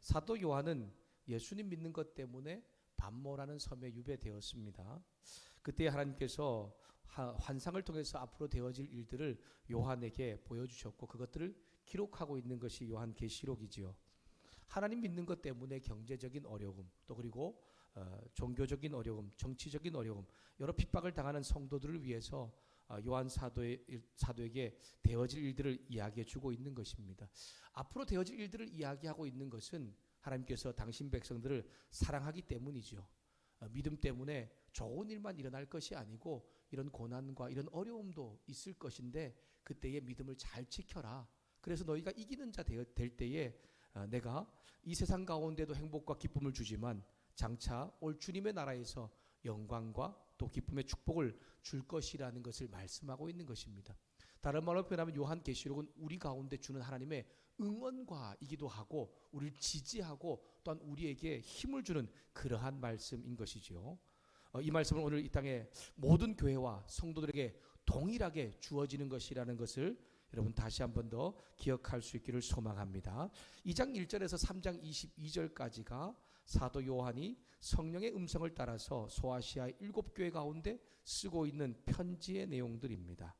사도 요한은 예수님 믿는 것 때문에 반모라는 섬에 유배되었습니다. 그때 하나님께서 환상을 통해서 앞으로 되어질 일들을 요한에게 보여주셨고 그것들을 기록하고 있는 것이 요한계시록이지요. 하나님 믿는 것 때문에 경제적인 어려움, 또 그리고 종교적인 어려움, 정치적인 어려움, 여러 핍박을 당하는 성도들을 위해서 요한 사도에게 되어질 일들을 이야기해 주고 있는 것입니다. 앞으로 되어질 일들을 이야기하고 있는 것은 하나님께서 당신 백성들을 사랑하기 때문이죠. 믿음 때문에 좋은 일만 일어날 것이 아니고 이런 고난과 이런 어려움도 있을 것인데 그때의 믿음을 잘 지켜라. 그래서 너희가 이기는 자 될 때에 내가 이 세상 가운데도 행복과 기쁨을 주지만 장차 올 주님의 나라에서 영광과 또 기쁨의 축복을 줄 것이라는 것을 말씀하고 있는 것입니다. 다른 말로 표현하면 요한계시록은 우리 가운데 주는 하나님의 응원과이기도 하고 우리를 지지하고 또한 우리에게 힘을 주는 그러한 말씀인 것이지요. 이 말씀은 오늘 이 땅의 모든 교회와 성도들에게 동일하게 주어지는 것이라는 것을 여러분 다시 한 번 더 기억할 수 있기를 소망합니다. 2장 1절에서 3장 22절까지가 사도 요한이 성령의 음성을 따라서 소아시아의 7교회 가운데 쓰고 있는 편지의 내용들입니다.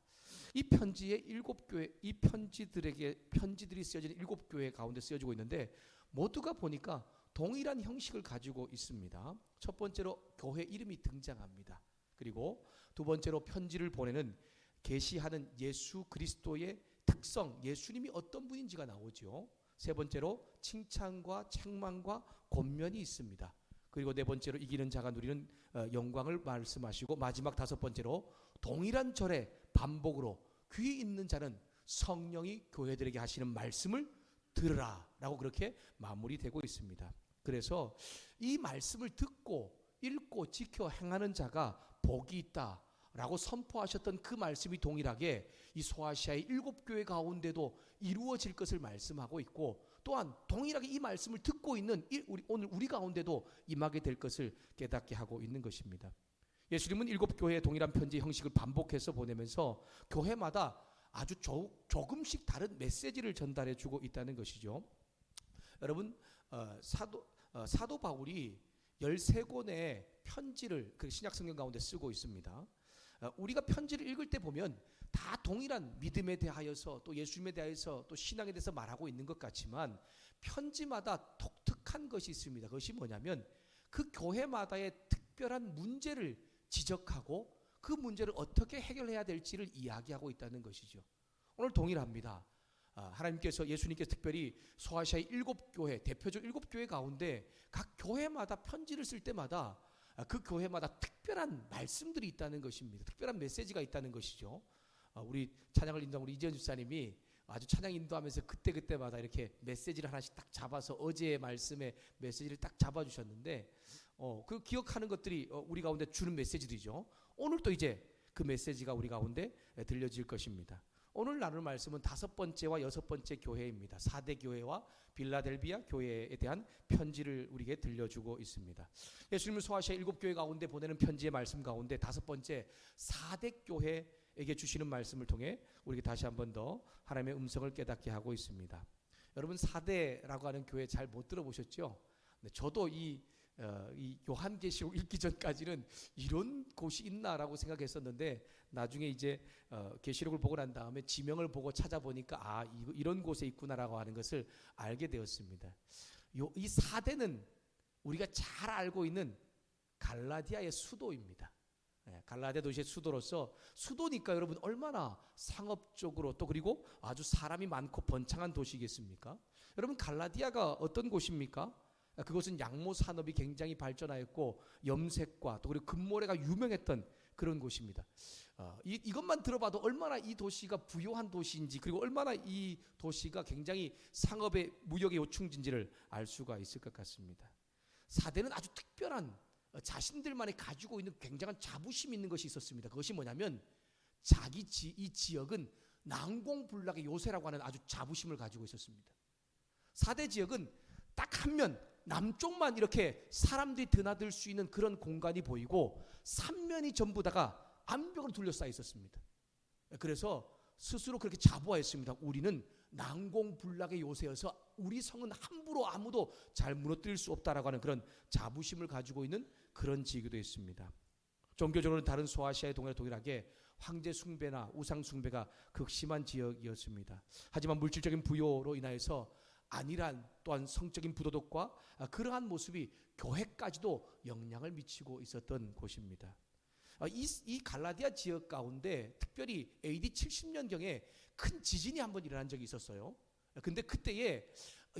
이 편지의 7교회, 이 편지들이 쓰여진 7교회 가운데 쓰여지고 있는데 모두가 보니까 동일한 형식을 가지고 있습니다. 첫 번째로 교회 이름이 등장합니다. 그리고 두 번째로 편지를 보내는 계시하는 예수 그리스도의 특성, 예수님이 어떤 분인지가 나오죠. 세 번째로 칭찬과 책망과 권면이 있습니다. 그리고 네 번째로 이기는 자가 누리는 영광을 말씀하시고 마지막 다섯 번째로 동일한 절에 반복으로 귀 있는 자는 성령이 교회들에게 하시는 말씀을 들으라 라고 그렇게 마무리되고 있습니다. 그래서 이 말씀을 듣고 읽고 지켜 행하는 자가 복이 있다 라고 선포하셨던 그 말씀이 동일하게 이 소아시아의 7교회 가운데도 이루어질 것을 말씀하고 있고 또한 동일하게 이 말씀을 듣고 있는 오늘 우리 가운데도 임하게 될 것을 깨닫게 하고 있는 것입니다. 예수님은 7교회의 동일한 편지 형식을 반복해서 보내면서 교회마다 아주 조금씩 다른 메시지를 전달해 주고 있다는 것이죠. 여러분 사도 바울이 13권의 편지를 그 신약 성경 가운데 쓰고 있습니다. 우리가 편지를 읽을 때 보면 다 동일한 믿음에 대하여서 또 예수님에 대해서 또 신앙에 대해서 말하고 있는 것 같지만 편지마다 독특한 것이 있습니다. 그것이 뭐냐면 그 교회마다의 특별한 문제를 지적하고 그 문제를 어떻게 해결해야 될지를 이야기하고 있다는 것이죠. 오늘 동일합니다. 하나님께서 예수님께서 특별히 소아시아의 7교회 대표적 7교회 가운데 각 교회마다 편지를 쓸 때마다 그 교회마다 특별한 말씀들이 있다는 것입니다. 특별한 메시지가 있다는 것이죠. 우리 찬양을 인도한 우리 이재현 집사님이 아주 찬양 인도하면서 그때마다 이렇게 메시지를 하나씩 딱 잡아서 어제의 말씀의 메시지를 딱 잡아주셨는데 그 기억하는 것들이 우리 가운데 주는 메시지들이죠. 오늘 또 이제 그 메시지가 우리 가운데 들려질 것입니다. 오늘 나눌 말씀은 5번째와 6번째 교회입니다. 4대 교회와 빌라델비아 교회에 대한 편지를 우리에게 들려주고 있습니다. 예수님을 소아시아 7교회 가운데 보내는 편지의 말씀 가운데 5번째 4대 교회에게 주시는 말씀을 통해 우리에게 다시 한 번 더 하나님의 음성을 깨닫게 하고 있습니다. 여러분 4대라고 하는 교회 잘 못 들어보셨죠? 저도 이 요한계시록 읽기 전까지는 이런 곳이 있나라고 생각했었는데 나중에 이제 계시록을 보고 난 다음에 지명을 보고 찾아보니까 이런 곳에 있구나라고 하는 것을 알게 되었습니다. 이 4대는 우리가 잘 알고 있는 갈라디아의 수도입니다. 갈라디아 도시의 수도로서 수도니까 여러분 얼마나 상업적으로 또 그리고 아주 사람이 많고 번창한 도시겠습니까? 여러분 갈라디아가 어떤 곳입니까? 그것은 양모 산업이 굉장히 발전하였고 염색과 또 그리고 금모래가 유명했던 그런 곳입니다. 이것만 들어봐도 얼마나 이 도시가 부유한 도시인지 그리고 얼마나 이 도시가 굉장히 상업의 무역의 요충지인지를 알 수가 있을 것 같습니다. 4대는 아주 특별한 자신들만이 가지고 있는 굉장한 자부심 있는 것이 있었습니다. 그것이 뭐냐면 이 지역은 난공불락의 요새라고 하는 아주 자부심을 가지고 있었습니다. 4대 지역은 딱 한 면 남쪽만 이렇게 사람들이 드나들 수 있는 그런 공간이 보이고 3면이 전부 다가 암벽으로 둘러싸여 있었습니다. 그래서 스스로 그렇게 자부하였습니다. 우리는 난공불락의 요새여서 우리 성은 함부로 아무도 잘 무너뜨릴 수 없다라고 하는 그런 자부심을 가지고 있는 그런 지기도 있습니다. 종교적으로는 다른 소아시아의 동일하게 황제 숭배나 우상 숭배가 극심한 지역이었습니다. 하지만 물질적인 부요로 인하여서 안일한 또한 성적인 부도덕과 그러한 모습이 교회까지도 영향을 미치고 있었던 곳입니다. 이 갈라디아 지역 가운데 특별히 AD 70년경에 큰 지진이 한번 일어난 적이 있었어요. 근데 그때에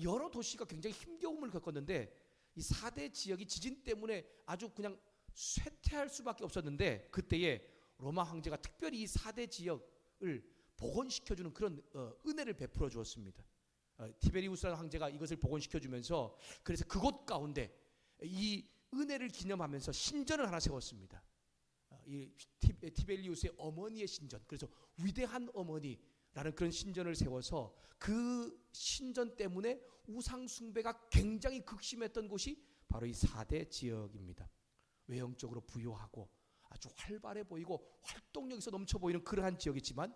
여러 도시가 굉장히 힘겨움을 겪었는데 이 4대 지역이 지진 때문에 아주 그냥 쇠퇴할 수밖에 없었는데 그때에 로마 황제가 특별히 이 4대 지역을 복원시켜주는 그런 은혜를 베풀어 주었습니다. 티베리우스라는 황제가 이것을 복원시켜주면서 그래서 그곳 가운데 이 은혜를 기념하면서 신전을 하나 세웠습니다. 이 티베리우스의 어머니의 신전, 그래서 위대한 어머니라는 그런 신전을 세워서 그 신전 때문에 우상 숭배가 굉장히 극심했던 곳이 바로 이 4대 지역입니다. 외형적으로 부유하고 아주 활발해 보이고 활동력에서 넘쳐 보이는 그러한 지역이지만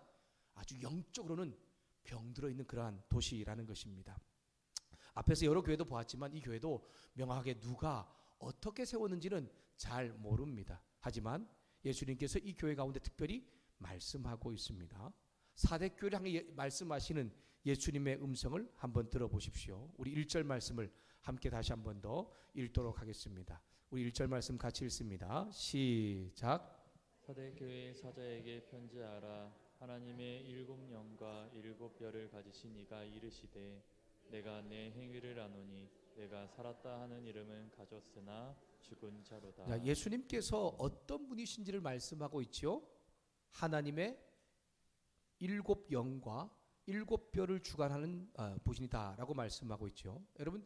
아주 영적으로는 병들어 있는 그러한 도시라는 것입니다. 앞에서 여러 교회도 보았지만 이 교회도 명확하게 누가 어떻게 세웠는지는 잘 모릅니다. 하지만 예수님께서 이 교회 가운데 특별히 말씀하고 있습니다. 4대 교회를 향해 말씀하시는 예수님의 음성을 한번 들어보십시오. 우리 1절 말씀을 함께 다시 한번 더 읽도록 하겠습니다. 우리 1절 말씀 같이 읽습니다. 시작. 사대교회 사자에게 편지하라. 하나님의 7영과 7별을 가지신 이가 이르시되 내가 내 행위를 아노니 내가 살았다 하는 이름은 가졌으나 죽은 자로다. 자, 예수님께서 어떤 분이신지를 말씀하고 있죠. 하나님의 7영과 7별을 주관하는 분이다라고 말씀하고 있죠. 여러분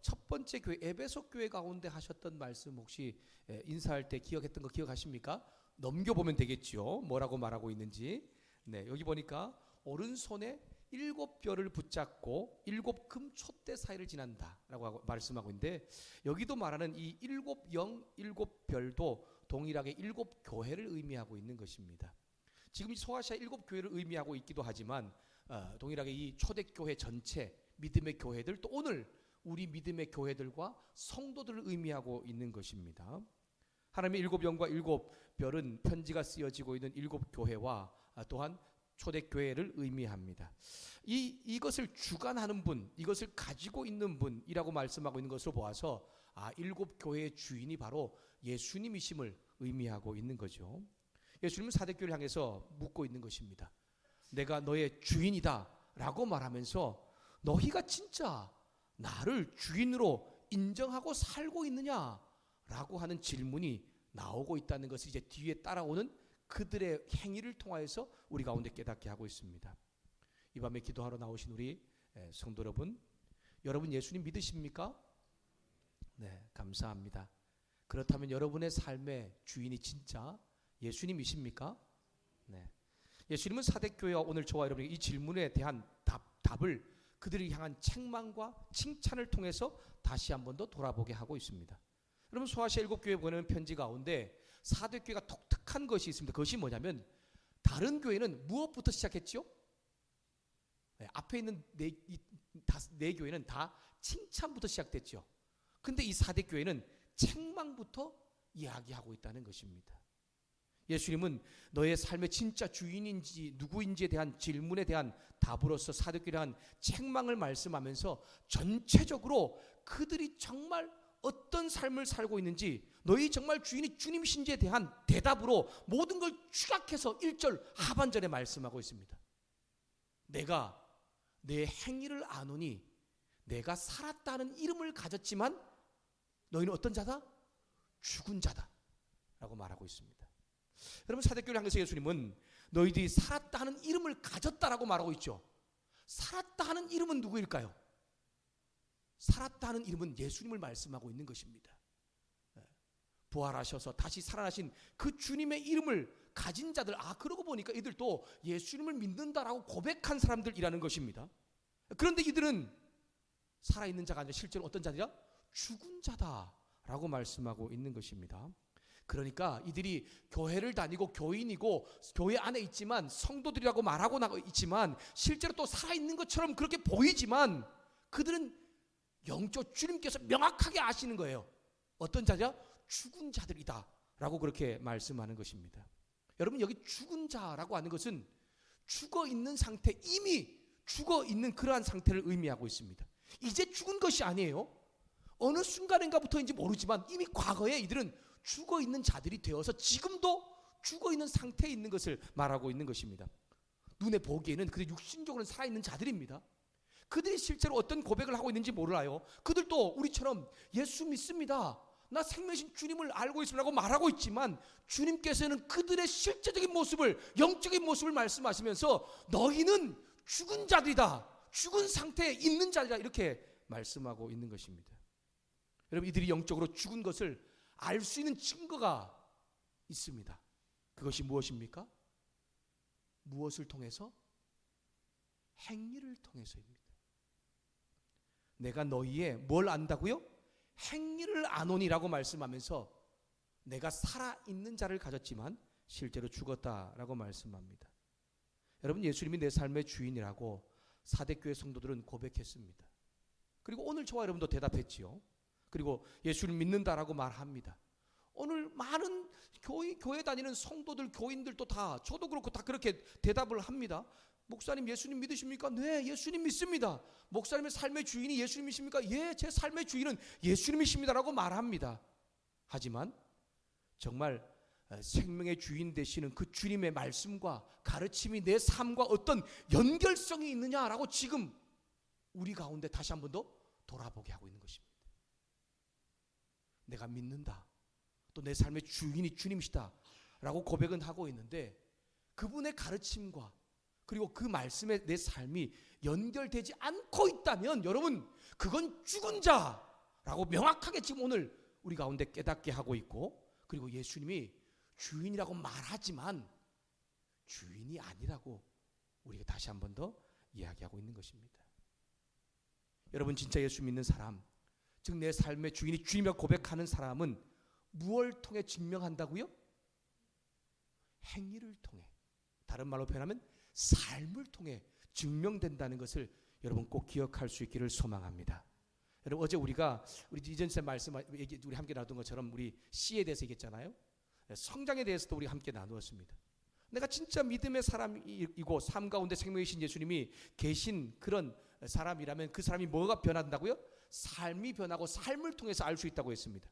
첫 번째 교회 에베소 교회 가운데 하셨던 말씀 혹시 인사할 때 기억했던 거 기억하십니까? 넘겨보면 되겠죠. 뭐라고 말하고 있는지. 네, 여기 보니까 오른손에 7별을 붙잡고 7금 촛대 사이를 지난다라고 말씀하고 있는데 여기도 말하는 이 7영 7별도 동일하게 7교회를 의미하고 있는 것입니다. 지금 이 소아시아 7교회를 의미하고 있기도 하지만 동일하게 이 초대교회 전체 믿음의 교회들 또 오늘 우리 믿음의 교회들과 성도들을 의미하고 있는 것입니다. 하나님의 7영과 7별은 편지가 쓰여지고 있는 7교회와 또한 초대교회를 의미합니다. 이것을 주관하는 분, 이것을 가지고 있는 분이라고 말씀하고 있는 것으로 보아서 7교회의 주인이 바로 예수님이심을 의미하고 있는 거죠. 예수님은 4대교회를 향해서 묻고 있는 것입니다. 내가 너의 주인이다 라고 말하면서 너희가 진짜 나를 주인으로 인정하고 살고 있느냐 라고 하는 질문이 나오고 있다는 것을 이제 뒤에 따라오는 그들의 행위를 통하여서 우리 가운데 깨닫게 하고 있습니다. 이 밤에 기도하러 나오신 우리 성도 여러분 예수님 믿으십니까? 네, 감사합니다. 그렇다면 여러분의 삶의 주인이 진짜 예수님이십니까? 네. 예수님은 사대교회와 오늘 저와 여러분이 이 질문에 대한 답을 그들을 향한 책망과 칭찬을 통해서 다시 한 번 더 돌아보게 하고 있습니다. 여러분 소아시아 7교회 보내는 편지 가운데 사대교회가 독특한 것이 있습니다. 그것이 뭐냐면 다른 교회는 무엇부터 시작했죠? 네, 앞에 있는 네 교회는 다 칭찬부터 시작됐죠. 근데 이 4대교회는 책망부터 이야기하고 있다는 것입니다. 예수님은 너의 삶의 진짜 주인인지 누구인지에 대한 질문에 대한 답으로서 4대교회에 대한 책망을 말씀하면서 전체적으로 그들이 정말 어떤 삶을 살고 있는지 너희 정말 주인이 주님이신지에 대한 대답으로 모든 걸 추각해서 1절 하반절에 말씀하고 있습니다. 내가 내 행위를 아노니 내가 살았다는 이름을 가졌지만 너희는 어떤 자다? 죽은 자다 라고 말하고 있습니다. 여러분 4대교회를 향해서 예수님은 너희들이 살았다 하는 이름을 가졌다라고 말하고 있죠. 살았다 하는 이름은 누구일까요? 살았다 하는 이름은 예수님을 말씀하고 있는 것입니다. 부활하셔서 다시 살아나신 그 주님의 이름을 가진 자들, 그러고 보니까 이들도 예수님을 믿는다라고 고백한 사람들이라는 것입니다. 그런데 이들은 살아있는 자가 아니라 실제로 어떤 자들이야? 죽은 자다라고 말씀하고 있는 것입니다. 그러니까 이들이 교회를 다니고 교인이고 교회 안에 있지만 성도들이라고 말하고 있지만 실제로 또 살아있는 것처럼 그렇게 보이지만 그들은 영적 주님께서 명확하게 아시는 거예요. 어떤 자냐? 죽은 자들이다 라고 그렇게 말씀하는 것입니다. 여러분, 여기 죽은 자라고 하는 것은 죽어 있는 상태, 이미 죽어 있는 그러한 상태를 의미하고 있습니다. 이제 죽은 것이 아니에요. 어느 순간인가부터인지 모르지만 이미 과거에 이들은 죽어 있는 자들이 되어서 지금도 죽어 있는 상태에 있는 것을 말하고 있는 것입니다. 눈에 보기에는 그들 육신적으로 살아있는 자들입니다. 그들이 실제로 어떤 고백을 하고 있는지 몰라요. 그들도 우리처럼 예수 믿습니다, 나 생명이신 주님을 알고 있으라고 말하고 있지만 주님께서는 그들의 실제적인 모습을, 영적인 모습을 말씀하시면서 너희는 죽은 자들이다, 죽은 상태에 있는 자들이다, 이렇게 말씀하고 있는 것입니다. 여러분, 이들이 영적으로 죽은 것을 알 수 있는 증거가 있습니다. 그것이 무엇입니까? 무엇을 통해서? 행위를 통해서입니다. 내가 너희의 뭘 안다고요? 행위를 아노니라고 말씀하면서 내가 살아있는 자를 가졌지만 실제로 죽었다라고 말씀합니다. 여러분, 예수님이 내 삶의 주인이라고 사대교회 성도들은 고백했습니다. 그리고 오늘 저와 여러분도 대답했지요. 그리고 예수를 믿는다라고 말합니다. 오늘 많은 교회 다니는 성도들, 교인들도 다, 저도 그렇고 다 그렇게 대답을 합니다. 목사님, 예수님 믿으십니까? 네, 예수님 믿습니다. 목사님의 삶의 주인이 예수님이십니까? 예, 제 삶의 주인은 예수님이십니다라고 말합니다. 하지만 정말 생명의 주인 되시는 그 주님의 말씀과 가르침이 내 삶과 어떤 연결성이 있느냐라고 지금 우리 가운데 다시 한 번 더 돌아보게 하고 있는 것입니다. 내가 믿는다, 또 내 삶의 주인이 주님이시다 라고 고백은 하고 있는데 그분의 가르침과 그리고 그 말씀에 내 삶이 연결되지 않고 있다면 여러분, 그건 죽은 자라고 명확하게 지금 오늘 우리 가운데 깨닫게 하고 있고, 그리고 예수님이 주인이라고 말하지만 주인이 아니라고 우리가 다시 한 번 더 이야기하고 있는 것입니다. 여러분, 진짜 예수 믿는 사람, 즉 내 삶의 주인이 주님이라고 고백하는 사람은 무엇을 통해 증명한다고요? 행위를 통해, 다른 말로 표현하면 삶을 통해 증명된다는 것을 여러분 꼭 기억할 수 있기를 소망합니다. 여러분, 어제 우리 이전 쌤 우리 함께 나눴던 것처럼 우리 C에 대해서 얘기했잖아요. 성장에 대해서도 우리 함께 나누었습니다. 내가 진짜 믿음의 사람이고 삶 가운데 생명이신 예수님이 계신 그런 사람이라면 그 사람이 뭐가 변한다고요? 삶이 변하고 삶을 통해서 알 수 있다고 했습니다.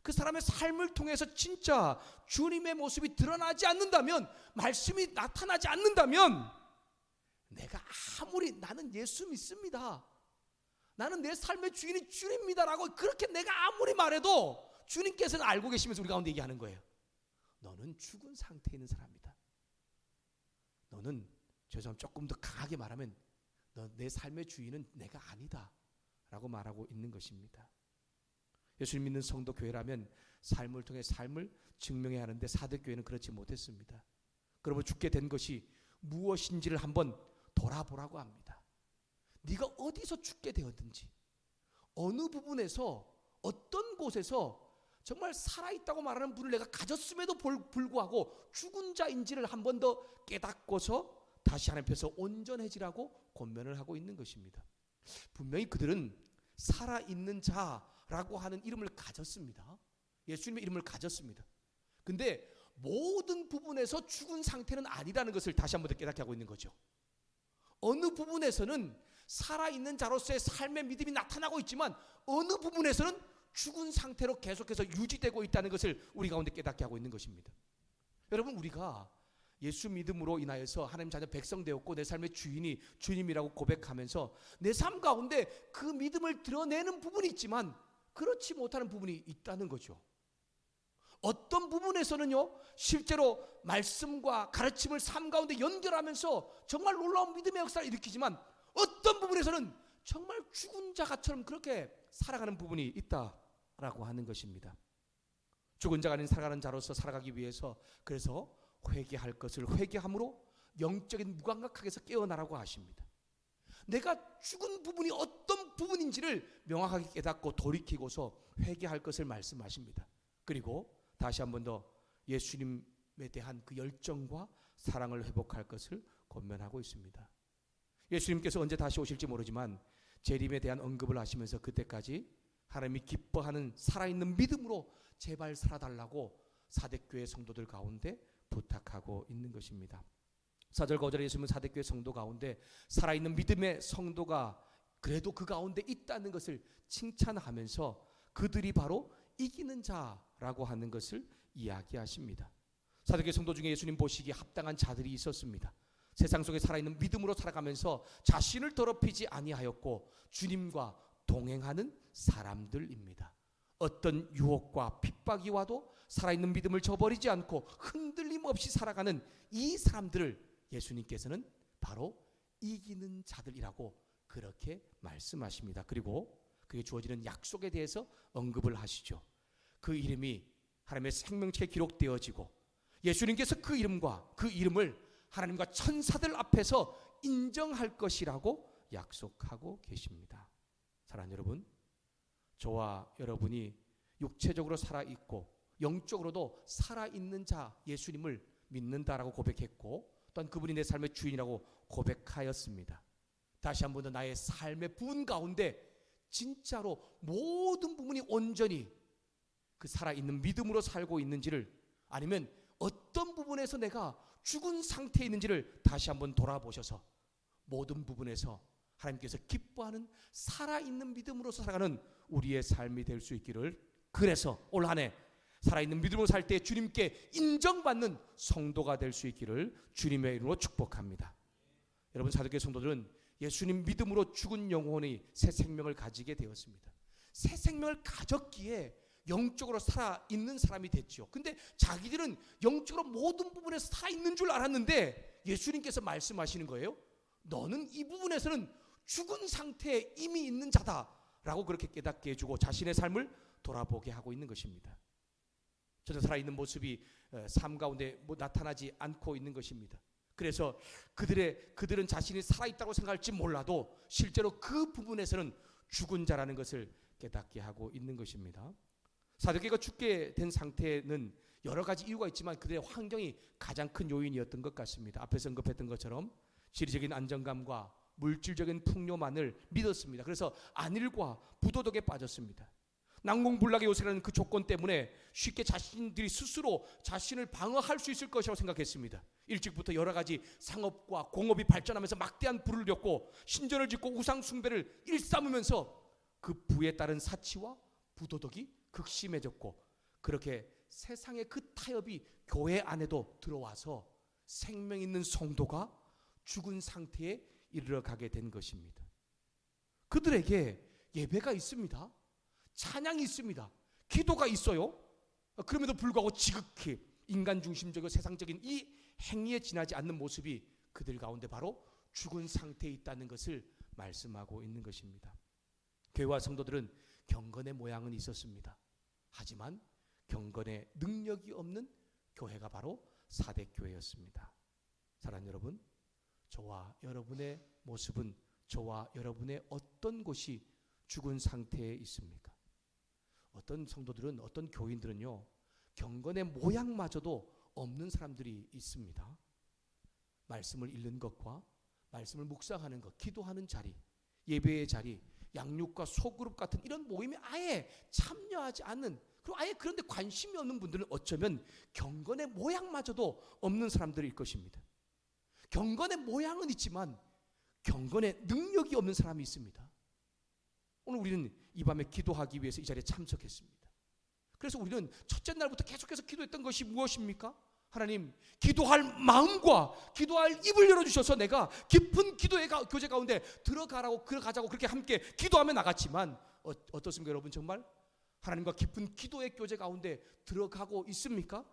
그 사람의 삶을 통해서 진짜 주님의 모습이 드러나지 않는다면, 말씀이 나타나지 않는다면, 내가 아무리 나는 예수 믿습니다, 나는 내 삶의 주인이 주님입니다라고 그렇게 내가 아무리 말해도 주님께서는 알고 계시면서 우리 가운데 얘기하는 거예요. 너는 죽은 상태에 있는 사람이다. 너는, 죄송합니다, 조금 더 강하게 말하면 너 내 삶의 주인은 내가 아니다 라고 말하고 있는 것입니다. 예수님 믿는 성도 교회라면 삶을 통해 삶을 증명해야 하는데 사대교회는 그렇지 못했습니다. 그러면 죽게 된 것이 무엇인지를 한번 돌아보라고 합니다. 네가 어디서 죽게 되었든지, 어느 부분에서, 어떤 곳에서 정말 살아있다고 말하는 분을 내가 가졌음에도 불구하고 죽은 자인지를 한 번 더 깨닫고서 다시 하나님 앞에서 온전해지라고 권면을 하고 있는 것입니다. 분명히 그들은 살아있는 자라고 하는 이름을 가졌습니다. 예수님의 이름을 가졌습니다. 근데 모든 부분에서 죽은 상태는 아니라는 것을 다시 한 번 더 깨닫게 하고 있는 거죠. 어느 부분에서는 살아있는 자로서의 삶의 믿음이 나타나고 있지만 어느 부분에서는 죽은 상태로 계속해서 유지되고 있다는 것을 우리 가운데 깨닫게 하고 있는 것입니다. 여러분, 우리가 예수 믿음으로 인하여서 하나님 자녀 백성 되었고 내 삶의 주인이 주님이라고 고백하면서 내 삶 가운데 그 믿음을 드러내는 부분이 있지만 그렇지 못하는 부분이 있다는 거죠. 어떤 부분에서는요, 실제로 말씀과 가르침을 삶 가운데 연결하면서 정말 놀라운 믿음의 역사를 일으키지만 어떤 부분에서는 정말 죽은 자가처럼 그렇게 살아가는 부분이 있다라고 하는 것입니다. 죽은 자가 아닌 살아가는 자로서 살아가기 위해서 그래서 회개할 것을 회개함으로 영적인 무감각하게서 깨어나라고 하십니다. 내가 죽은 부분이 어떤 부분인지를 명확하게 깨닫고 돌이키고서 회개할 것을 말씀하십니다. 그리고 다시 한 번 더 예수님에 대한 그 열정과 사랑을 회복할 것을 권면하고 있습니다. 예수님께서 언제 다시 오실지 모르지만 재림에 대한 언급을 하시면서 그때까지 하나님이 기뻐하는 살아있는 믿음으로 제발 살아달라고 사대교회 성도들 가운데 부탁하고 있는 것입니다. 4절 5절에 예수님은 사대교회 성도 가운데 살아있는 믿음의 성도가 그래도 그 가운데 있다는 것을 칭찬하면서 그들이 바로 이기는 자라고 하는 것을 이야기하십니다. 사대교회 성도 중에 예수님 보시기에 합당한 자들이 있었습니다. 세상 속에 살아있는 믿음으로 살아가면서 자신을 더럽히지 아니하였고 주님과 동행하는 사람들입니다. 어떤 유혹과 핍박이 와도 살아있는 믿음을 저버리지 않고 흔들림 없이 살아가는 이 사람들을 예수님께서는 바로 이기는 자들이라고 그렇게 말씀하십니다. 그리고 그게 주어지는 약속에 대해서 언급을 하시죠. 그 이름이 하나님의 생명책에 기록되어지고 예수님께서 그 이름과 그 이름을 하나님과 천사들 앞에서 인정할 것이라고 약속하고 계십니다. 사랑하는 여러분, 저와 여러분이 육체적으로 살아있고 영적으로도 살아있는 자 예수님을 믿는다라고 고백했고 또한 그분이 내 삶의 주인이라고 고백하였습니다. 다시 한 번 더 나의 삶의 부분 가운데 진짜로 모든 부분이 온전히 그 살아있는 믿음으로 살고 있는지를, 아니면 어떤 부분에서 내가 죽은 상태에 있는지를 다시 한번 돌아보셔서 모든 부분에서 하나님께서 기뻐하는 살아있는 믿음으로 살아가는 우리의 삶이 될 수 있기를, 그래서 올 한 해 살아있는 믿음으로 살 때 주님께 인정받는 성도가 될 수 있기를 주님의 이름으로 축복합니다. 여러분, 사도교회 성도들은 예수님 믿음으로 죽은 영혼이 새 생명을 가지게 되었습니다. 새 생명을 가졌기에 영적으로 살아있는 사람이 됐죠. 근데 자기들은 영적으로 모든 부분에서 살아있는 줄 알았는데 예수님께서 말씀하시는 거예요. 너는 이 부분에서는 죽은 상태에 이미 있는 자다라고 그렇게 깨닫게 해주고 자신의 삶을 돌아보게 하고 있는 것입니다. 저는 살아있는 모습이 삶 가운데 나타나지 않고 있는 것입니다. 그래서 그들은 자신이 살아있다고 생각할지 몰라도 실제로 그 부분에서는 죽은 자라는 것을 깨닫게 하고 있는 것입니다. 사도교회가 죽게 된 상태는 여러 가지 이유가 있지만 그들의 환경이 가장 큰 요인이었던 것 같습니다. 앞에서 언급했던 것처럼 지리적인 안정감과 물질적인 풍요만을 믿었습니다. 그래서 안일과 부도덕에 빠졌습니다. 난공불락의 요새라는 그 조건 때문에 쉽게 자신들이 스스로 자신을 방어할 수 있을 것이라고 생각했습니다. 일찍부터 여러 가지 상업과 공업이 발전하면서 막대한 부를 렸고 신전을 짓고 우상 숭배를 일삼으면서 그 부에 따른 사치와 부도덕이 극심해졌고, 그렇게 세상의 그 타협이 교회 안에도 들어와서 생명 있는 성도가 죽은 상태에 이르러가게 된 것입니다. 그들에게 예배가 있습니다. 찬양이 있습니다. 기도가 있어요. 그럼에도 불구하고 지극히 인간 중심적이고 세상적인 이 행위에 지나지 않는 모습이 그들 가운데 바로 죽은 상태에 있다는 것을 말씀하고 있는 것입니다. 교회와 성도들은 경건의 모양은 있었습니다. 하지만 경건의 능력이 없는 교회가 바로 사대교회였습니다. 사랑하는 여러분, 저와 여러분의 모습은, 저와 여러분의 어떤 곳이 죽은 상태에 있습니까? 어떤 성도들은, 어떤 교인들은요, 경건의 모양마저도 없는 사람들이 있습니다. 말씀을 읽는 것과 말씀을 묵상하는 것, 기도하는 자리, 예배의 자리, 양육과 소그룹 같은 이런 모임에 아예 참여하지 않는, 그리고 아예 그런데 관심이 없는 분들은 어쩌면 경건의 모양마저도 없는 사람들일 것입니다. 경건의 모양은 있지만 경건의 능력이 없는 사람이 있습니다. 오늘 우리는 이 밤에 기도하기 위해서 이 자리에 참석했습니다. 그래서 우리는 첫째 날부터 계속해서 기도했던 것이 무엇입니까? 하나님, 기도할 마음과 기도할 입을 열어주셔서 내가 깊은 기도의 교제 가운데 들어가자고 그렇게 함께 기도하며 나갔지만 어떻습니까 여러분? 정말 하나님과 깊은 기도의 교제 가운데 들어가고 있습니까?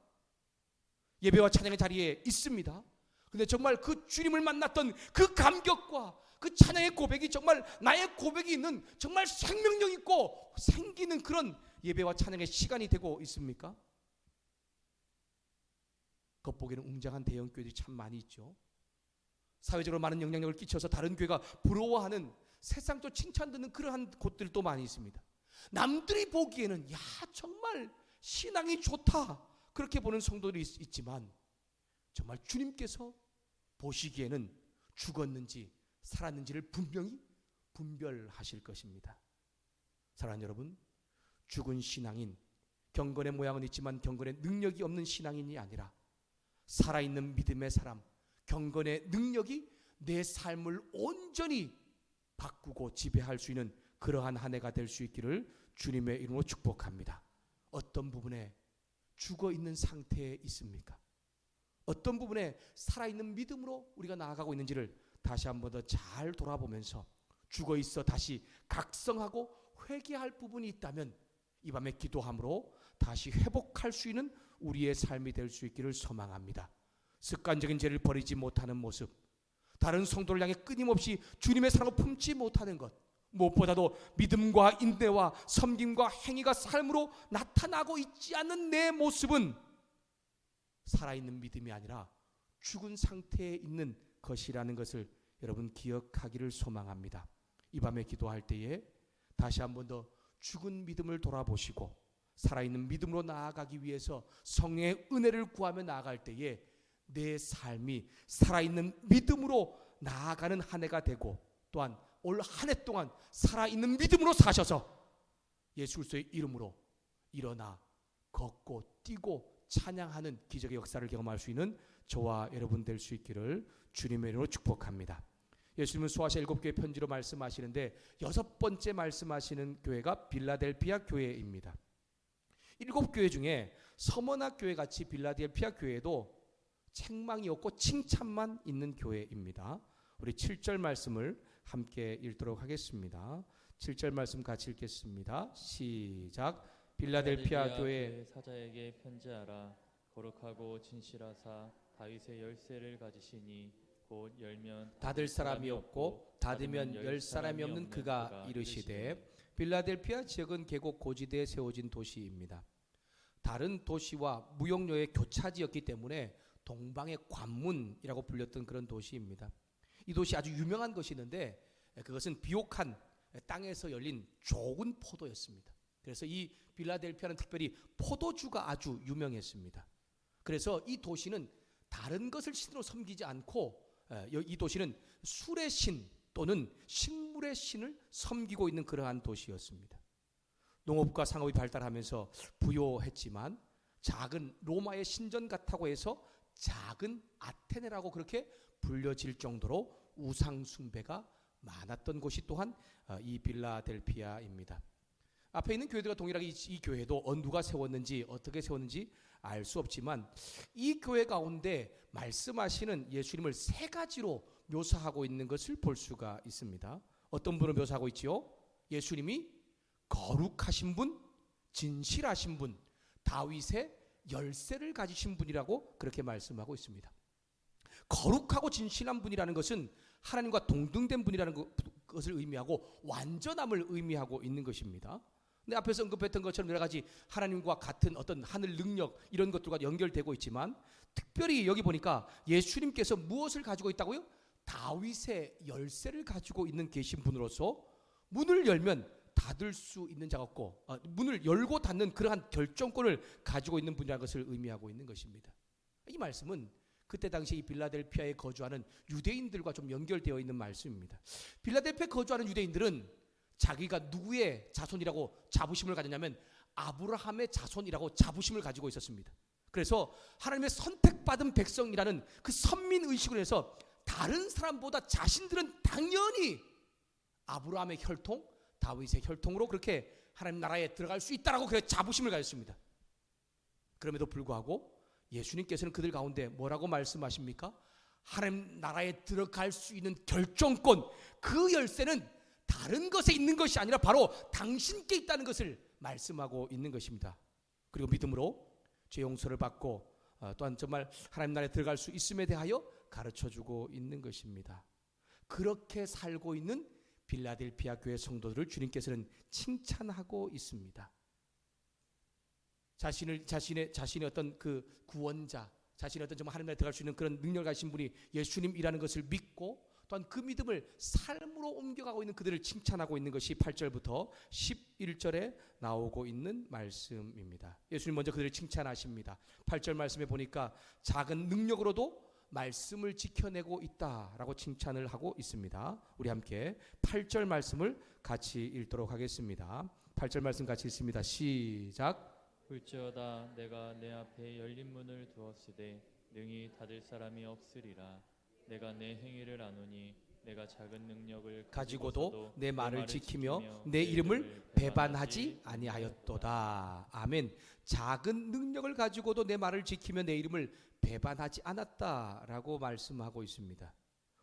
예배와 찬양의 자리에 있습니다. 근데 정말 그 주님을 만났던 그 감격과 그 찬양의 고백이 정말 나의 고백이 있는 정말 생명력 있고 생기는 그런 예배와 찬양의 시간이 되고 있습니까? 겉보기에는 웅장한 대형 교회들이 참 많이 있죠. 사회적으로 많은 영향력을 끼쳐서 다른 교회가 부러워하는, 세상도 칭찬 듣는 그러한 곳들도 많이 있습니다. 남들이 보기에는 야 정말 신앙이 좋다 그렇게 보는 성도들이 있지만 정말 주님께서 보시기에는 죽었는지 살았는지를 분명히 분별하실 것입니다. 사랑하는 여러분, 죽은 신앙인, 경건의 모양은 있지만 경건의 능력이 없는 신앙인이 아니라 살아있는 믿음의 사람, 경건의 능력이 내 삶을 온전히 바꾸고 지배할 수 있는 그러한 한 해가 될 수 있기를 주님의 이름으로 축복합니다. 어떤 부분에 죽어 있는 상태에 있습니까? 어떤 부분에 살아있는 믿음으로 우리가 나아가고 있는지를 다시 한 번 더 잘 돌아보면서 죽어 있어 다시 각성하고 회개할 부분이 있다면 이 밤에 기도함으로 다시 회복할 수 있는 우리의 삶이 될 수 있기를 소망합니다. 습관적인 죄를 버리지 못하는 모습, 다른 성도를 향해 끊임없이 주님의 사랑을 품지 못하는 것, 무엇보다도 믿음과 인내와 섬김과 행위가 삶으로 나타나고 있지 않는 내 모습은 살아있는 믿음이 아니라 죽은 상태에 있는 것이라는 것을 여러분 기억하기를 소망합니다. 이 밤에 기도할 때에 다시 한 번 더 죽은 믿음을 돌아보시고 살아있는 믿음으로 나아가기 위해서 성령의 은혜를 구하며 나아갈 때에 내 삶이 살아있는 믿음으로 나아가는 한 해가 되고 또한 올 한 해 동안 살아있는 믿음으로 사셔서 예수 그리스도의 이름으로 일어나 걷고 뛰고 찬양하는 기적의 역사를 경험할 수 있는 저와 여러분 될 수 있기를 주님의 이름으로 축복합니다. 예수님은 소아시아 7교회 편지로 말씀하시는데 6번째 말씀하시는 교회가 빌라델피아 교회입니다. 7교회 중에 서머나 교회 같이 빌라델피아 교회도 책망이 없고 칭찬만 있는 교회입니다. 우리 7절 말씀을 함께 읽도록 하겠습니다. 7절 말씀 같이 읽겠습니다. 시작. 빌라델피아 교회 사자에게 편지하라. 거룩하고 진실하사 다윗의 열쇠를 가지시니 곧 열면 닫을 사람이 없고 닫으면 열 사람이 없는 그가 이르시되. 빌라델피아 지역은 계곡 고지대에 세워진 도시입니다. 다른 도시와 무역로의 교차지였기 때문에 동방의 관문이라고 불렸던 그런 도시입니다. 이 도시 아주 유명한 것이 있는데 그것은 비옥한 땅에서 열린 좋은 포도였습니다. 그래서 이 빌라델피아는 특별히 포도주가 아주 유명했습니다. 그래서 이 도시는 다른 것을 신으로 섬기지 않고 이 도시는 술의 신 또는 식물의 신을 섬기고 있는 그러한 도시였습니다. 농업과 상업이 발달하면서 부요했지만 작은 로마의 신전 같다고 해서 작은 아테네라고 그렇게 불려질 정도로 우상 숭배가 많았던 곳이 또한 이 빌라델피아입니다. 앞에 있는 교회들과 동일하게 이 교회도 누가 세웠는지 어떻게 세웠는지 알 수 없지만 이 교회 가운데 말씀하시는 예수님을 세 가지로 묘사하고 있는 것을 볼 수가 있습니다. 어떤 분을 묘사하고 있지요? 예수님이 거룩하신 분, 진실하신 분, 다윗의 열쇠를 가지신 분이라고 그렇게 말씀하고 있습니다. 거룩하고 진실한 분이라는 것은 하나님과 동등된 분이라는 것을 의미하고 완전함을 의미하고 있는 것입니다. 근데 앞에서 언급했던 것처럼 여러 가지 하나님과 같은 어떤 하늘 능력 이런 것들과 연결되고 있지만 특별히 여기 보니까 예수님께서 무엇을 가지고 있다고요? 다윗의 열쇠를 가지고 있는 계신 분으로서 문을 열면 닫을 수 있는 자가 없고 문을 열고 닫는 그러한 결정권을 가지고 있는 분이라는 것을 의미하고 있는 것입니다. 이 말씀은 그때 당시 이 빌라델피아에 거주하는 유대인들과 좀 연결되어 있는 말씀입니다. 빌라델피아에 거주하는 유대인들은 자기가 누구의 자손이라고 자부심을 가졌냐면 아브라함의 자손이라고 자부심을 가지고 있었습니다. 그래서 하나님의 선택받은 백성이라는 그 선민의식을 해서 다른 사람보다 자신들은 당연히 아브라함의 혈통, 다윗의 혈통으로 그렇게 하나님 나라에 들어갈 수 있다라고 그 자부심을 가졌습니다. 그럼에도 불구하고 예수님께서는 그들 가운데 뭐라고 말씀하십니까? 하나님 나라에 들어갈 수 있는 결정권, 그 열쇠는 다른 것에 있는 것이 아니라 바로 당신께 있다는 것을 말씀하고 있는 것입니다. 그리고 믿음으로 죄 용서를 받고 또한 정말 하나님 나라에 들어갈 수 있음에 대하여 가르쳐주고 있는 것입니다. 그렇게 살고 있는 빌라델피아 교회 성도들을 주님께서는 칭찬하고 있습니다. 자신의 어떤 그 구원자, 자신의 어떤 정말 하나님 나라에 들어갈 수 있는 그런 능력을 가진 분이 예수님이라는 것을 믿고 또한 그 믿음을 삶으로 옮겨가고 있는 그들을 칭찬하고 있는 것이 8절부터 11절에 나오고 있는 말씀입니다. 예수님 먼저 그들을 칭찬하십니다. 8절 말씀에 보니까 작은 능력으로도 말씀을 지켜내고 있다라고 칭찬을 하고 있습니다. 우리 함께 8절 말씀을 같이 읽도록 하겠습니다. 8절 말씀 같이 읽습니다. 시작. 볼지어다 내가 내 앞에 열린 문을 두었으되 능히 닫을 사람이 없으리라. 내가 내 행위를 아노니 내가 작은 능력을 가지고도 내 말을 지키며 내 이름을 배반하지 아니하였도다. 아멘. 작은 능력을 가지고도 내 말을 지키며 내 이름을 배반하지 않았다라고 말씀하고 있습니다.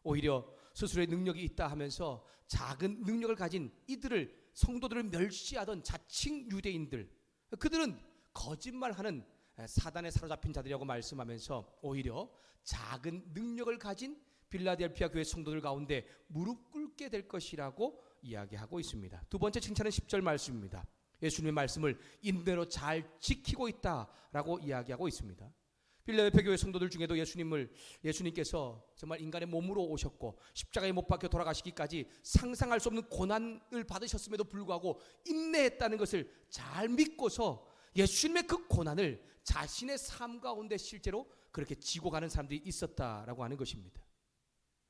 오히려 스스로의 능력이 있다 하면서 작은 능력을 가진 이들을, 성도들을 멸시하던 자칭 유대인들, 그들은 거짓말하는 사단에 사로잡힌 자들이라고 말씀하면서 오히려 작은 능력을 가진 빌라델피아 교회 성도들 가운데 무릎 꿇게 될 것이라고 이야기하고 있습니다. 두 번째 칭찬은 10절 말씀입니다. 예수님의 말씀을 인내로 잘 지키고 있다라고 이야기하고 있습니다. 빌라델피아 교회 성도들 중에도 예수님께서 정말 인간의 몸으로 오셨고 십자가에 못 박혀 돌아가시기까지 상상할 수 없는 고난을 받으셨음에도 불구하고 인내했다는 것을 잘 믿고서 예수님의 그 고난을 자신의 삶 가운데 실제로 그렇게 지고 가는 사람들이 있었다라고 하는 것입니다.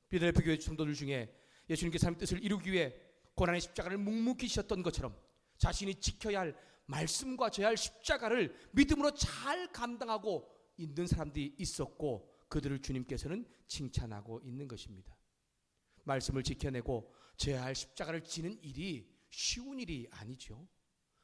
빌라델피아 교회 성도들 중에 예수님께서 하나님의 뜻을 이루기 위해 고난의 십자가를 묵묵히 지셨던 것처럼 자신이 지켜야 할 말씀과 져야 할 십자가를 믿음으로 잘 감당하고 있는 사람들이 있었고 그들을 주님께서는 칭찬하고 있는 것입니다. 말씀을 지켜내고 져야 할 십자가를 지는 일이 쉬운 일이 아니죠.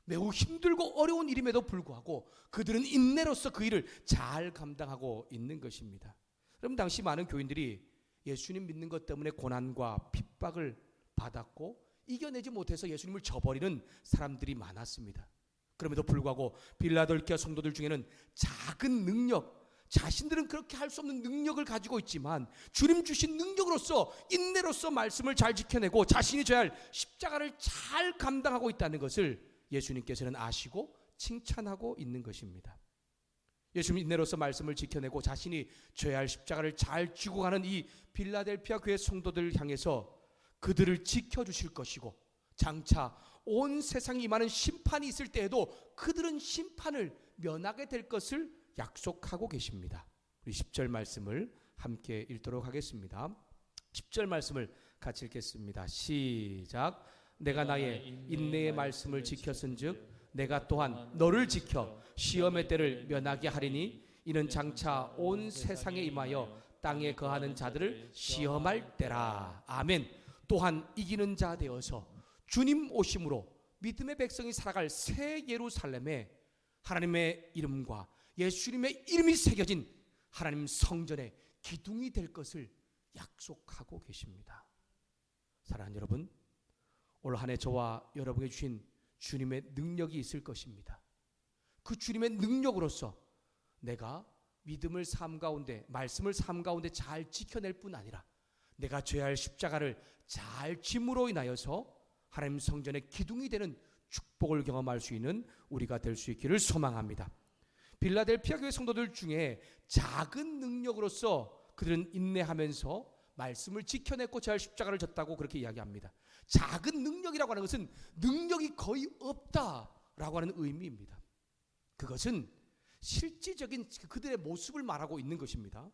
매우 힘들고 어려운 일임에도 불구하고 그들은 인내로서 그 일을 잘 감당하고 있는 것입니다. 여러분, 당시 많은 교인들이 예수님 믿는 것 때문에 고난과 핍박을 받았고 이겨내지 못해서 예수님을 저버리는 사람들이 많았습니다. 그럼에도 불구하고 빌라델피아 성도들 중에는 작은 능력, 자신들은 그렇게 할 수 없는 능력을 가지고 있지만 주님 주신 능력으로서 인내로서 말씀을 잘 지켜내고 자신이 져야 할 십자가를 잘 감당하고 있다는 것을 예수님께서는 아시고 칭찬하고 있는 것입니다. 예수님 인내로서 말씀을 지켜내고 자신이 져야 할 십자가를 잘 쥐고 가는 이 빌라델피아 교회 성도들을 향해서 그들을 지켜주실 것이고 장차 온 세상에 임하는 심판이 있을 때에도 그들은 심판을 면하게 될 것을 약속하고 계십니다. 우리 10절 말씀을 함께 읽도록 하겠습니다. 10절 말씀을 같이 읽겠습니다. 시작. 내가 나의 인내의 말씀을 지켰은즉 내가 또한 너를 지켜 시험의 때를 면하게 하리니 이는 장차 온 세상에 임하여 땅에 거하는 자들을 시험할 때라. 아멘. 또한 이기는 자 되어서 주님 오심으로 믿음의 백성이 살아갈 새 예루살렘에 하나님의 이름과 예수님의 이름이 새겨진 하나님 성전의 기둥이 될 것을 약속하고 계십니다. 사랑하는 여러분, 올 한 해 저와 여러분에게 주신 주님의 능력이 있을 것입니다. 그 주님의 능력으로서 내가 믿음을 삶 가운데, 말씀을 삶 가운데 잘 지켜낼 뿐 아니라 내가 져야 할 십자가를 잘 짐으로 인하여서 하나님 성전의 기둥이 되는 축복을 경험할 수 있는 우리가 될 수 있기를 소망합니다. 빌라델피아 교회 성도들 중에 작은 능력으로서 그들은 인내하면서 말씀을 지켜냈고 져야 할 십자가를 졌다고 그렇게 이야기합니다. 작은 능력이라고 하는 것은 능력이 거의 없다라고 하는 의미입니다. 그것은 실질적인 그들의 모습을 말하고 있는 것입니다.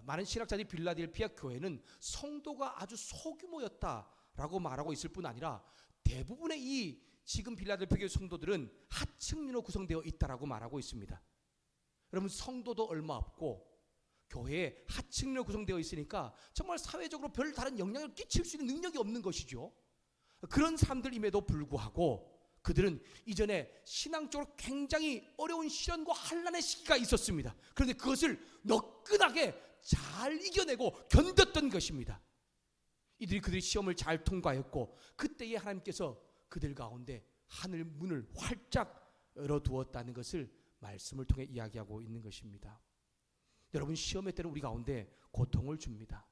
많은 신학자들이 빌라델피아 교회는 성도가 아주 소규모였다라고 말하고 있을 뿐 아니라 대부분의 이 지금 빌라델피아 교회 성도들은 하층민으로 구성되어 있다라고 말하고 있습니다. 여러분, 성도도 얼마 없고 교회에 하층민으로 구성되어 있으니까 정말 사회적으로 별 다른 영향을 끼칠 수 있는 능력이 없는 것이죠. 그런 사람들임에도 불구하고 그들은 이전에 신앙적으로 굉장히 어려운 시련과 환난의 시기가 있었습니다. 그런데 그것을 너끈하게 잘 이겨내고 견뎠던 것입니다. 이들이 그들의 시험을 잘 통과했고 그때에 하나님께서 그들 가운데 하늘 문을 활짝 열어두었다는 것을 말씀을 통해 이야기하고 있는 것입니다. 여러분, 시험의 때는 우리 가운데 고통을 줍니다.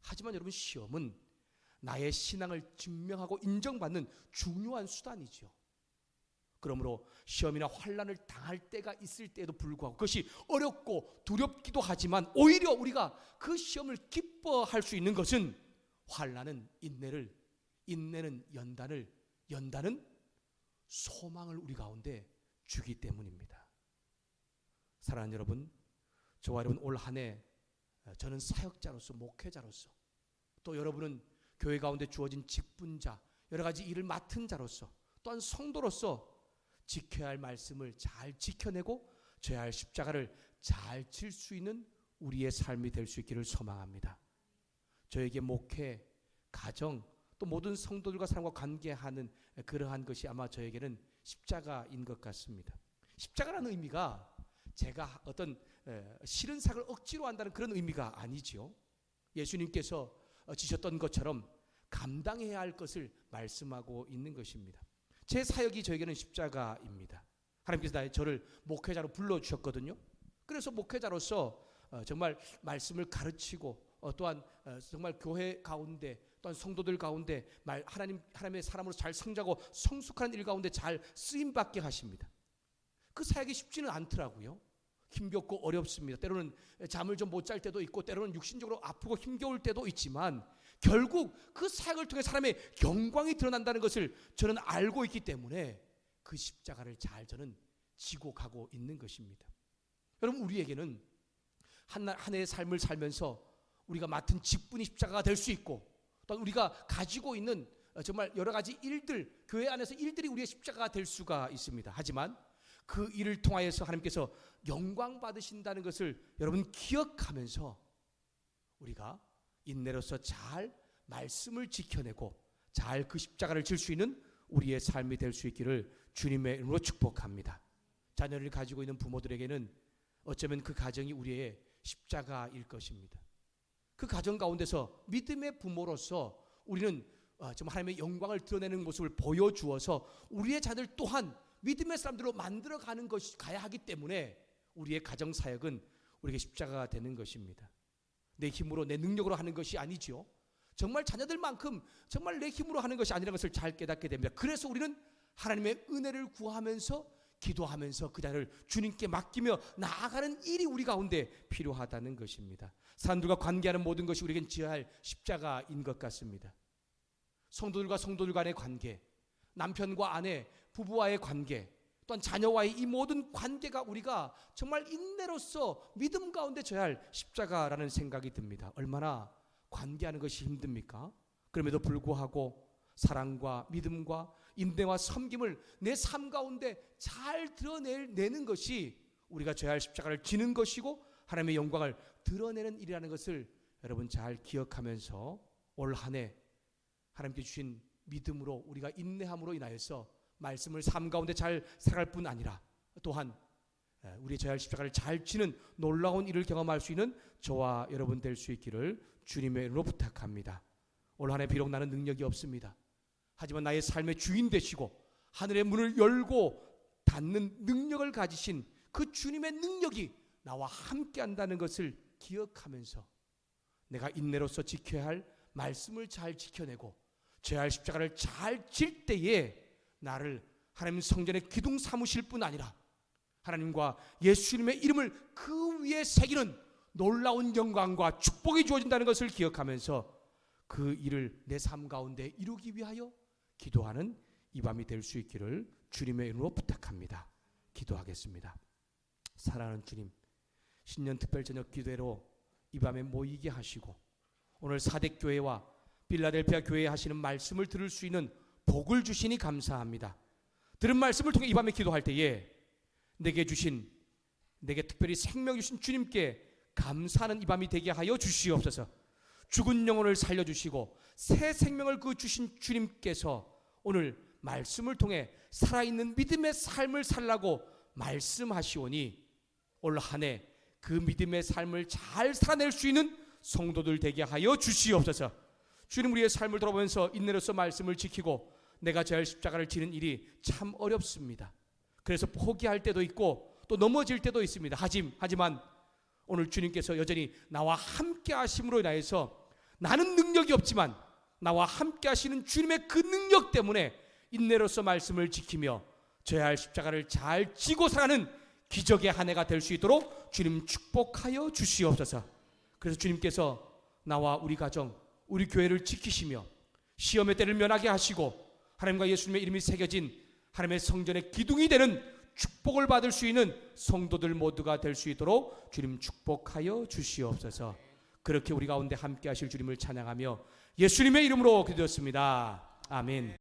하지만 여러분, 시험은 나의 신앙을 증명하고 인정받는 중요한 수단이죠. 그러므로 시험이나 환난을 당할 때가 있을 때에도 불구하고 그것이 어렵고 두렵기도 하지만 오히려 우리가 그 시험을 기뻐할 수 있는 것은 환난은 인내를, 인내는 연단을, 연단은 소망을 우리 가운데 주기 때문입니다. 사랑하는 여러분, 저와 여러분 올 한 해 저는 사역자로서, 목회자로서, 또 여러분은 교회 가운데 주어진 직분자, 여러 가지 일을 맡은 자로서, 또한 성도로서 지켜야 할 말씀을 잘 지켜내고 져야 할 십자가를 잘 질 수 있는 우리의 삶이 될 수 있기를 소망합니다. 저에게 목회, 가정, 또 모든 성도들과 사람과 관계하는 그러한 것이 아마 저에게는 십자가인 것 같습니다. 십자가라는 의미가 제가 어떤 싫은 사역을 억지로 한다는 그런 의미가 아니지요. 예수님께서 지셨던 것처럼 감당해야 할 것을 말씀하고 있는 것입니다. 제 사역이 저에게는 십자가입니다. 하나님께서 저를 목회자로 불러주셨거든요. 그래서 목회자로서 정말 말씀을 가르치고 또한 정말 교회 가운데 또한 성도들 가운데 하나님의 사람으로 잘 성장하고 성숙한 일 가운데 잘 쓰임받게 하십니다. 그 사역이 쉽지는 않더라고요. 힘겹고 어렵습니다. 때로는 잠을 좀 못 잘 때도 있고 때로는 육신적으로 아프고 힘겨울 때도 있지만 결국 그 사역을 통해 사람의 영광이 드러난다는 것을 저는 알고 있기 때문에 그 십자가를 잘 저는 지고 가고 있는 것입니다. 여러분, 우리에게는 한 해의 삶을 살면서 우리가 맡은 직분이 십자가가 될 수 있고 또 우리가 가지고 있는 정말 여러 가지 일들, 교회 안에서 일들이 우리의 십자가가 될 수가 있습니다. 하지만 그 일을 통하여서 하나님께서 영광 받으신다는 것을 여러분 기억하면서 우리가 인내로서 잘 말씀을 지켜내고 잘 그 십자가를 질 수 있는 우리의 삶이 될 수 있기를 주님의 이름으로 축복합니다. 자녀를 가지고 있는 부모들에게는 어쩌면 그 가정이 우리의 십자가일 것입니다. 그 가정 가운데서 믿음의 부모로서 우리는 정말 하나님의 영광을 드러내는 모습을 보여주어서 우리의 자녀들 또한 믿음의 사람들로 만들어가는 것이 가야 하기 때문에 우리의 가정 사역은 우리에게 십자가가 되는 것입니다. 내 힘으로 내 능력으로 하는 것이 아니죠. 정말 자녀들만큼 정말 내 힘으로 하는 것이 아니라는 것을 잘 깨닫게 됩니다. 그래서 우리는 하나님의 은혜를 구하면서 기도하면서 그 자를 주님께 맡기며 나아가는 일이 우리 가운데 필요하다는 것입니다. 사람들과 관계하는 모든 것이 우리에겐 지어야 할 십자가인 것 같습니다. 성도들과 성도들 간의 관계, 남편과 아내, 부부와의 관계, 또한 자녀와의 이 모든 관계가 우리가 정말 인내로서 믿음 가운데 져야 할 십자가라는 생각이 듭니다. 얼마나 관계하는 것이 힘듭니까? 그럼에도 불구하고 사랑과 믿음과 인내와 섬김을 내 삶 가운데 잘 드러내는 것이 우리가 져야 할 십자가를 지는 것이고 하나님의 영광을 드러내는 일이라는 것을 여러분 잘 기억하면서 올 한 해 하나님께 주신 믿음으로 우리가 인내함으로 인하여서 말씀을 삶 가운데 잘 살아갈 뿐 아니라 또한 우리의 져야 할 십자가를 잘 지는 놀라운 일을 경험할 수 있는 저와 여러분 될 수 있기를 주님의 이름으로 부탁합니다. 올 한 해 비록 나는 능력이 없습니다. 하지만 나의 삶의 주인 되시고 하늘의 문을 열고 닫는 능력을 가지신 그 주님의 능력이 나와 함께 한다는 것을 기억하면서 내가 인내로서 지켜야 할 말씀을 잘 지켜내고 져야 할 십자가를 잘 질 때에 나를 하나님 성전의 기둥 삼으실 뿐 아니라 하나님과 예수님의 이름을 그 위에 새기는 놀라운 영광과 축복이 주어진다는 것을 기억하면서 그 일을 내 삶 가운데 이루기 위하여 기도하는 이 밤이 될 수 있기를 주님의 이름으로 부탁합니다. 기도하겠습니다. 사랑하는 주님, 신년 특별 저녁 기도회로 이 밤에 모이게 하시고 오늘 사대교회와 필라델피아 교회에 하시는 말씀을 들을 수 있는 복을 주시니 감사합니다. 들은 말씀을 통해 이 밤에 기도할 때에 내게 특별히 생명 주신 주님께 감사하는 이 밤이 되게 하여 주시옵소서. 죽은 영혼을 살려주시고 새 생명을 그 주신 주님께서 오늘 말씀을 통해 살아있는 믿음의 삶을 살라고 말씀하시오니 올 한 해 그 믿음의 삶을 잘 살아낼 수 있는 성도들 되게 하여 주시옵소서. 주님, 우리의 삶을 돌아보면서 인내로서 말씀을 지키고 내가 져야 할 십자가를 지는 일이 참 어렵습니다. 그래서 포기할 때도 있고 또 넘어질 때도 있습니다. 하지만 오늘 주님께서 여전히 나와 함께 하심으로 인하여서 나는 능력이 없지만 나와 함께 하시는 주님의 그 능력 때문에 인내로서 말씀을 지키며 져야 할 십자가를 잘 지고 살아가는 기적의 한 해가 될 수 있도록 주님 축복하여 주시옵소서. 그래서 주님께서 나와 우리 가정, 우리 교회를 지키시며 시험의 때를 면하게 하시고 하나님과 예수님의 이름이 새겨진 하나님의 성전의 기둥이 되는 축복을 받을 수 있는 성도들 모두가 될 수 있도록 주님 축복하여 주시옵소서. 그렇게 우리 가운데 함께 하실 주님을 찬양하며 예수님의 이름으로 기도했습니다. 아멘.